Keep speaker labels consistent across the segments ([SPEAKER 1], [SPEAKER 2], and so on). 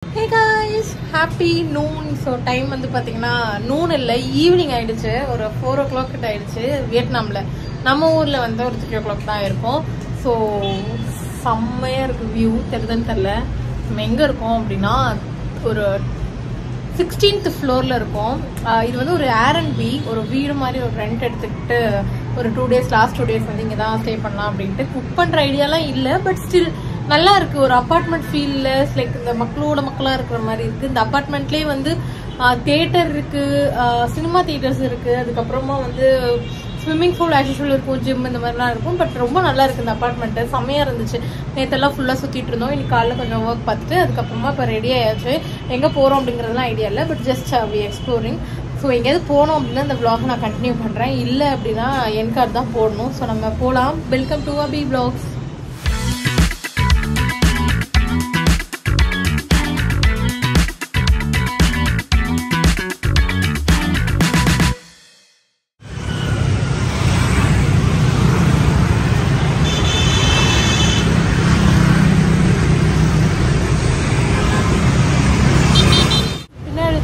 [SPEAKER 1] Hey guys, happy noon. So time வந்து பாத்தீங்கன்னா noon இல்ல ஈவினிங் ஆயிடுச்சு. ஒரு 4 o'clock கிட்ட ஆயிடுச்சு. வியட்நாம்ல நம்ம ஊர்ல வந்து ஒரு 3 o'clock தான் இருக்கும். ஸோ செம்மையா இருக்கு வியூ. தெரியுதுன்னு தெரியல. நம்ம எங்க இருக்கோம் அப்படின்னா ஒரு 16th ஃப்ளோர்ல இருக்கும். இது வந்து ஒரு Airbnb, ஒரு வீடு மாதிரி ஒரு ரெண்ட் எடுத்துக்கிட்டு ஒரு 2 days லாஸ்ட் 2 days வந்து இங்க தான் ஸ்டே பண்ணலாம் அப்படின்ட்டு குக் பண்ற ஐடியாலாம் இல்ல. பட் ஸ்டில் நல்லா இருக்கு. ஒரு அபார்ட்மெண்ட் ஃபீல்ல லைக் இந்த மக்களா இருக்கிற மாதிரி இருக்கு. இந்த அபார்ட்மெண்ட்லயே வந்து தியேட்டர் இருக்கு, சினிமா தியேட்டர்ஸ் இருக்கு, அதுக்கப்புறமா வந்து ஸ்விம்மிங் பூல் ஆஸ் யூஷுவல் இருக்கும், ஜிம் இந்த மாதிரிலாம் இருக்கும். பட் ரொம்ப நல்லா இருக்கு இந்த அபார்ட்மெண்ட். செம்மையா இருந்துச்சு. நேற்றெல்லாம் ஃபுல்லா சுத்திட்டு இருந்தோம். இன்னைக்கு காலைல கொஞ்சம் ஒர்க் பார்த்துட்டு அதுக்கப்புறமா இப்போ ரெடி ஆயாச்சு. எங்க போறோம் அப்படிங்கறதுலாம் ஐடியா இல்லை. But just we exploring. So எங்கேயாவது போனோம் அப்படின்னா இந்த vlog நான் கண்டினியூ பண்றேன். இல்லை அப்படின்னா என் கார்டு தான் போடணும். ஸோ நம்ம போகலாம். Welcome to Abhi vlogs.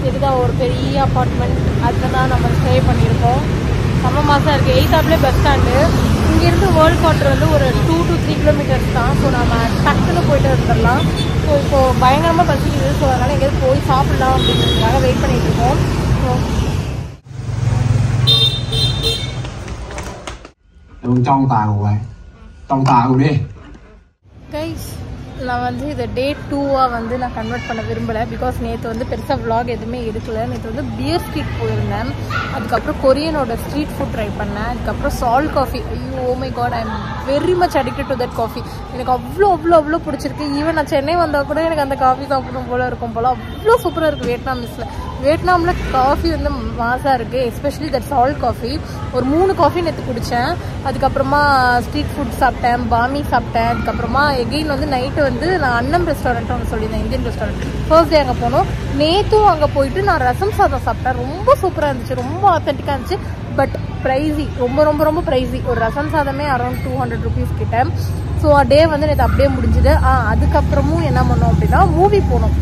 [SPEAKER 1] இதுதான் ஒரு பெரிய அப்பார்ட்மெண்ட். அதில் தான் நம்ம ஸ்டே பண்ணியிருக்கோம். செம்ம மாதம் இருக்குது. 8th bus stand. இங்கேருந்து வேர்ல்ட் குவார்ட்டர் வந்து ஒரு 2 to 3 kilometers தான். ஸோ நம்ம டக்குன்னு போயிட்டு வந்துடலாம். ஸோ இப்போது பயங்கரமாக பசிக்குது. ஸோ அதனால் எங்கேயாவது போய் சாப்பிடலாம் அப்படிங்கிறதுக்காக வெயிட் பண்ணிட்டு இருக்கோம். கைஸ், நான் வந்து இதை டே 2-ஆ வந்து நான் கன்வெர்ட் பண்ண விரும்பலை. பிகாஸ் நேற்று வந்து பெருசாக vlog எதுவுமே எடுக்கல. நேற்று வந்து பியர் ஸ்ட்ரீட் போயிருந்தேன். அதுக்கப்புறம் கொரியனோட ஸ்ட்ரீட் ஃபுட் ட்ரை பண்ணேன். அதுக்கப்புறம் சால்ட் காஃபி. ஐயோ oh my God, I am very much addicted to that coffee. எனக்கு அவ்வளோ பிடிச்சிருக்கு. ஈவன் நான் சென்னை வந்தால் கூட எனக்கு அந்த காஃபி சாப்பிடணும் போல இருக்கும் போல. அவ்வளோ சூப்பராக இருக்குது வியட்நாமில் காஃபி வந்து மாசாக இருக்குது. Especially that salt coffee. ஒரு 3 காஃபி நேற்று குடித்தேன். அதுக்கப்புறமா ஸ்ட்ரீட் ஃபுட் சாப்பிட்டேன், பாமி சாப்பிட்டேன். அதுக்கப்புறமா எகெயின் வந்து நைட்டு வந்து நான் அன்னம் ரெஸ்டாரண்ட் ஒன்று சொல்லியிருந்தேன், இந்தியன் ரெஸ்டாரண்ட். ஃபர்ஸ்ட் டே அங்கே போனோம். நேற்றும் அங்கே போயிட்டு நான் ரசம் சாதம் சாப்பிட்டேன். ரொம்ப சூப்பராக இருந்துச்சு, ரொம்ப ஆத்தென்டிக்காக இருந்துச்சு. பட் ப்ரைஸி, ரொம்ப ப்ரைஸி. ஒரு ரசம் சாதமே அரௌண்ட் 200 rupees கிட்ட. ஸோ டே வந்து நேற்று அப்படியே முடிஞ்சுது. அதுக்கப்புறமும் என்ன பண்ணோம் அப்படின்னா மூவி போனோம்.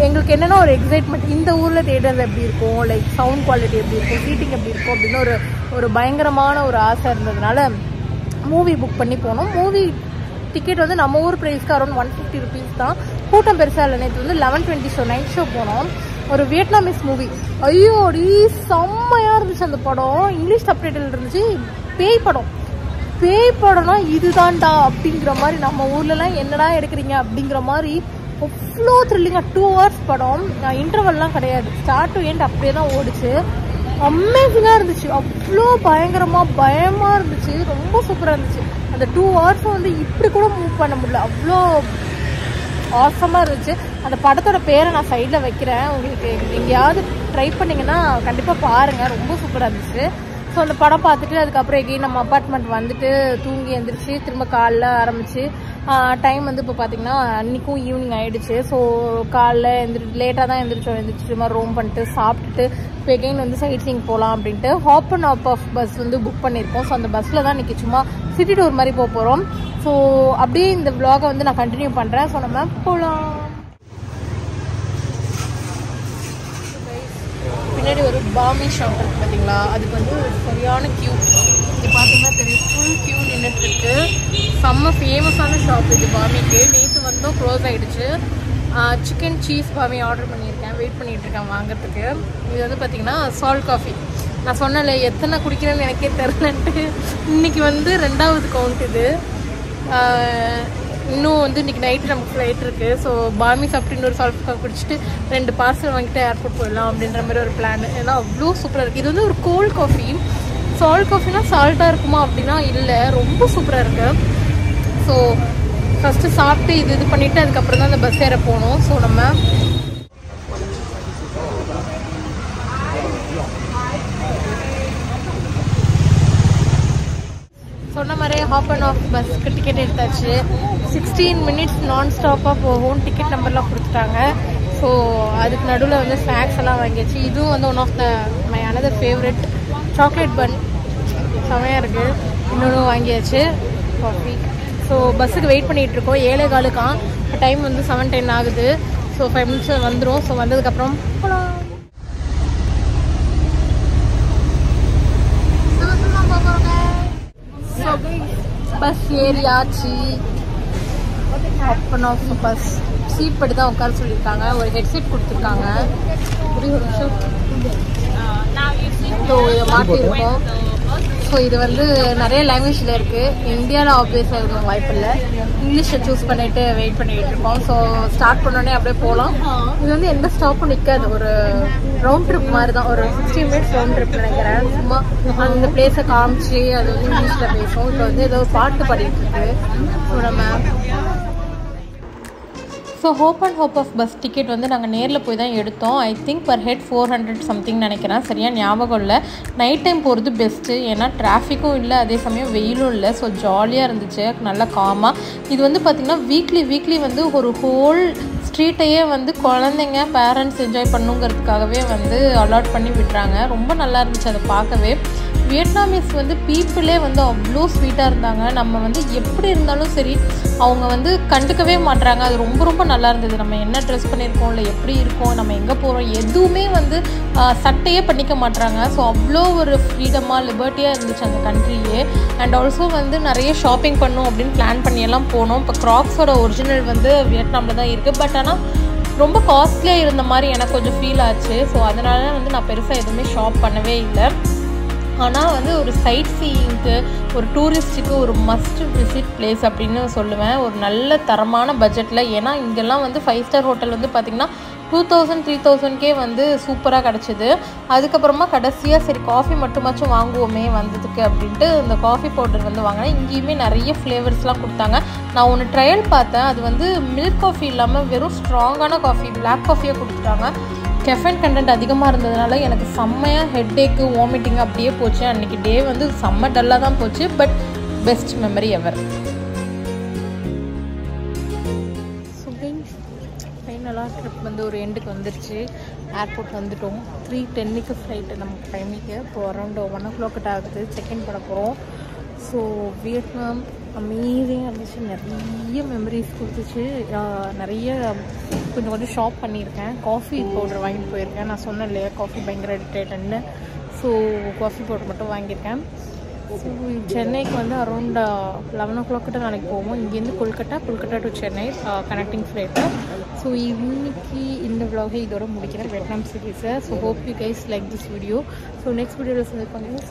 [SPEAKER 1] எங்களுக்கு என்னென்னா ஒரு எக்ஸைட்மெண்ட். இந்த ஊரில் தியேட்டர்ஸ் எப்படி இருக்கும், லைக் சவுண்ட் குவாலிட்டி எப்படி இருக்கும், சீட்டிங் எப்படி இருக்கும் அப்படின்னு ஒரு பயங்கரமான ஒரு ஆசை இருந்ததுனால மூவி புக் பண்ணி போனோம். மூவி டிக்கெட் வந்து நம்ம ஊர் ப்ரைஸ்க்கு அரௌண்ட் 150 rupees தான். கூட்டம் பெருசாக இல்லை. நேற்று வந்து 11:20 ஷோ, நைட் ஷோ போனோம். ஒரு வியட்நாமிஸ் மூவி. ஐயோ செம்மையாக இருந்துச்சு அந்த படம். இங்கிலீஷ் சப்டைட்டில் இருந்துச்சு. பேய் படம்னா இதுதான்டா அப்படிங்கிற மாதிரி. நம்ம ஊர்லலாம் என்னடா எடுக்கிறீங்க அப்படிங்கிற மாதிரி அவ்வளோ த்ரில்லிங்காக 2 hours படம். இன்டர்வல்லாம் கிடையாது, ஸ்டார்ட் டு எண்ட் அப்படியே தான் ஓடிச்சு. அமேசிங்காக இருந்துச்சு. அவ்வளோ பயமாக இருந்துச்சு. ரொம்ப சூப்பராக இருந்துச்சு. அந்த 2 hours வந்து இப்படி கூட மூவ் பண்ண முடியல. அவ்வளோ ஆசமாக இருந்துச்சு. அந்த படத்தோட பேரை நான் சைடில் வைக்கிறேன். உங்களுக்கு எங்கேயாவது ட்ரை பண்ணிங்கன்னா கண்டிப்பாக பாருங்கள். ரொம்ப சூப்பராக இருந்துச்சு. ஸோ அந்த படம் பார்த்துட்டு அதுக்கப்புறம் எங்கேயும் நம்ம அப்பார்ட்மெண்ட் வந்துட்டு தூங்கி எழுந்திரிச்சு திரும்ப காலைல ஆரம்பிச்சு டைம் வந்து இப்போ பார்த்தீங்கன்னா அன்றைக்கும் ஈவினிங் ஆகிடுச்சு. ஸோ காலைல லேட்டாக தான் எழுந்திரிச்சு சும்மா ரோம் பண்ணிட்டு சாப்பிட்டுட்டு இப்போ எகெயின் வந்து சைட் சீயிங் போகலாம் அப்படின்ட்டு ஹாப் அண்ட் ஆஃப் பஸ் வந்து புக் பண்ணியிருக்கோம். ஸோ அந்த பஸ்ஸில் தான் இன்றைக்கி சும்மா சிட்டி டூர் மாதிரி போக போகிறோம். ஸோ அப்படியே இந்த vlog-ஐ வந்து நான் கண்டினியூ பண்ணுறேன். ஸோ நம்ம போகலாம். பின்னாடி ஒரு பாமி ஷாப் இருக்கு பார்த்தீங்களா, அதுக்கு வந்து சரியான கியூ. இது பார்த்தீங்கன்னா தெரியும், ஃபுல் கியூ நின்றுட்டு இருக்கு. செம்ம ஃபேமஸான ஷாப் இது பாமிக்கு. நேற்று வந்தோம், க்ளோஸ் ஆகிடுச்சு. சிக்கன் சீஸ் பாமி ஆர்டர் பண்ணியிருக்கேன், வெயிட் பண்ணிட்டு இருக்கேன் வாங்குறதுக்கு. இது வந்து பார்த்தீங்கன்னா சால்ட் காஃபி. நான் சொன்னல எத்தனை குடிக்கிறேன்னு எனக்கே தெரிலன்ட்டு. இன்னைக்கு வந்து 2வது கவுண்ட் இது. இன்னும் வந்து இன்றைக்கி நைட்டு நமக்கு ஃப்ளைட் இருக்குது. ஸோ பாமி சாப்பிட்டு இன்னொரு சால்ட் காஃபி குடிச்சிட்டு 2 பார்சல் வாங்கிட்டு ஏர்போர்ட் போயிடலாம் அப்படின்ற மாதிரி ஒரு பிளான். ஏன்னா அவ்வளோ சூப்பராக இருக்குது. இது வந்து ஒரு கோல்ட் காஃபி. சால்ட் காஃபினா சால்ட்டாக இருக்குமா அப்படின்னா இல்லை, ரொம்ப சூப்பராக இருக்குது. ஸோ ஃபஸ்ட்டு சாப்பிட்டு இது பண்ணிவிட்டு அதுக்கப்புறம் தான் அந்த பஸ் ஏற போகணும். ஸோ நம்ம சொன்ன மாதிரியே ஹாப் அண்ட் ஆஃப் பஸ்க்கு டிக்கெட் எடுத்தாச்சு. 16 minutes நான் ஸ்டாப்பாக போகும். டிக்கெட் நம்பர்லாம் கொடுத்துட்டாங்க. ஸோ அதுக்கு நடுவில் வந்து ஸ்நாக்ஸ் எல்லாம் வாங்கியாச்சு. இதுவும் வந்து one of my another favourite chocolate bun. செமையாக இருக்குது. இன்னொன்று வாங்கியாச்சு காஃபி. ஸோ பஸ்ஸுக்கு வெயிட் பண்ணிகிட்ருக்கோம். 7:15 டைம் வந்து 7:10 ஆகுது. ஸோ ஸோ 5 minutes வந்துடும். ஸோ வந்ததுக்கப்புறம் போகலாம். பஸ் ஏரியாச்சு. ஓப்பன் ஆஃப் பஸ் சீட் படி தான் உட்கார சொல்லியிருக்காங்க. ஒரு ஹெட்செட் கொடுத்துருக்காங்க. ஒரு நிமிஷம். ஸோ இதை மாட்டியிருக்கோம். ஸோ இது வந்து நிறைய லாங்குவேஜில் இருக்குது. இந்தியாவில் ஆப்வியஸாக இருக்கும் வாய்ப்பு இல்லை. இங்கிலீஷை சூஸ் பண்ணிவிட்டு வெயிட் பண்ணிக்கிட்டு இருக்கோம். ஸோ ஸ்டார்ட் பண்ணோடனே அப்படியே போகலாம். இது வந்து எந்த ஸ்டாப்பும் நிற்காது. ஒரு ரவுண்ட் ட்ரிப் மாதிரி தான். ஒரு 60 minutes ரவுண்ட் ட்ரிப் நினைக்கிறேன். சும்மா அந்த பிளேஸை காமிச்சு அது வந்து இங்கிலீஷில் பேசும். இப்போ வந்து ஏதோ பாட்டு பாடிட்டு இருக்கு. ஸோ நம்ம hop and hop off bus ticket வந்து நாங்கள் நேரில் போய் தான் எடுத்தோம். I think per head 400 something நினைக்கிறேன். சரியாக ஞாபகம் இல்லை. நைட் டைம் போகிறது பெஸ்ட்டு. ஏன்னா டிராஃபிக்கும் இல்லை, அதே சமயம் வெயிலும் இல்லை. ஸோ ஜாலியாக இருந்துச்சு, நல்லா காமாக. இது வந்து பார்த்திங்கன்னா வீக்லி வந்து ஒரு ஹோல் ஸ்ட்ரீட்டையே வந்து குழந்தைங்க பேரண்ட்ஸ் என்ஜாய் பண்ணுங்கிறதுக்காகவே வந்து அலாட் பண்ணி விட்டுறாங்க. ரொம்ப நல்லா இருந்துச்சு அதை பார்க்கவே. வியட்நாமீஸ் வந்து பீப்புளே வந்து அவ்வளோ ஸ்வீட்டாக இருந்தாங்க. நம்ம வந்து எப்படி இருந்தாலும் சரி அவங்க வந்து கண்டுக்கவே மாட்டுறாங்க. அது ரொம்ப நல்லா இருந்தது. நம்ம என்ன ட்ரெஸ் பண்ணியிருக்கோம், இல்லை எப்படி இருக்கோம், நம்ம எங்கே போகிறோம், எதுவுமே வந்து சட்டையே பண்ணிக்க மாட்டுறாங்க. ஸோ அவ்வளோ ஒரு ஃப்ரீடமாக லிபர்ட்டியாக இருந்துச்சு அந்த கண்ட்ரியே. அண்ட் ஆல்சோ வந்து நிறைய ஷாப்பிங் பண்ணணும் அப்படின்னு பிளான் பண்ணியெல்லாம் போனோம். இப்போ க்ராக்ஸோட ஒரிஜினல் வந்து வியட்நாமில் தான் இருக்குது. பட் ஆனால் ரொம்ப காஸ்ட்லியாக இருந்த மாதிரி எனக்கு கொஞ்சம் ஃபீல் ஆச்சு. ஸோ அதனால வந்து நான் பெருசாக எதுவுமே ஷாப் பண்ணவே இல்லை. ஆனால் வந்து ஒரு சைட் சீயிங்க்கு, ஒரு டூரிஸ்ட்டுக்கு ஒரு மஸ்ட் விசிட் பிளேஸ் அப்படின்னு சொல்லுவேன். ஒரு நல்ல தரமான பட்ஜெட்டில். ஏன்னா இங்கெல்லாம் வந்து 5 ஸ்டார் ஹோட்டல் வந்து பார்த்திங்கன்னா 2000-3000 வந்து சூப்பராக கிடச்சிது. அதுக்கப்புறமா கடைசியாக சரி காஃபி மட்டுமாச்சும் வாங்குவோமே வந்ததுக்கு அப்படின்ட்டு இந்த காஃபி பவுடர் வந்து வாங்கினேன். இங்கேயுமே நிறைய ஃப்ளேவர்ஸ்லாம் கொடுத்தாங்க. நான் ஒன்று ட்ரையல் பார்த்தேன். அது வந்து மில்க் காஃபி இல்லாமல் வெறும் ஸ்ட்ராங்கான காஃபி, பிளாக் காஃபியாக கொடுத்துட்டாங்க. கெஃபைன் கண்டென்ட் அதிகமாக இருந்ததுனால எனக்கு செம்மையாக ஹெட்டேக்கு, வாமிட்டிங் அப்படியே போச்சு. அன்றைக்கி டே வந்து செம்ம டல்லாக தான் போச்சு. பட் பெஸ்ட் மெமரி எவர். ஃபைனலாக ட்ரிப் வந்து ஒரு எண்டுக்கு வந்துருச்சு. ஏர்போர்ட் வந்துட்டோம். 3:10 ஃப்ளைட்டு நமக்கு டைமிங்கு. இப்போ அரௌண்ட் 1 o'clock ஆகுது. செக்இன் பண்ண போகிறோம். ஸோ வியட்நாம் அமேசிங்காக இருந்துச்சு. நிறைய மெமரிஸ் கொடுத்துச்சு. நிறைய கொஞ்சம் ஷாப் பண்ணியிருக்கேன். காஃபி பவுடர் வாங்கிட்டு போயிருக்கேன். நான் சொன்னேன் இல்லையா காஃபி பயங்கர அடிக்டேட்டன்னு. ஸோ காஃபி பவுடர் மட்டும் வாங்கியிருக்கேன். ஸோ சென்னைக்கு வந்து அரௌண்ட் 11 o'clock நாளைக்கு போவோம். இங்கேருந்து Kolkata to Chennai connecting flight. So இன்னைக்கு இந்த vlog இதோட முடிக்கிறேன், வியட்நாம் சீரீஸை. So hope you guys like this video. So next வீடியோவில் சந்திப்பாங்க.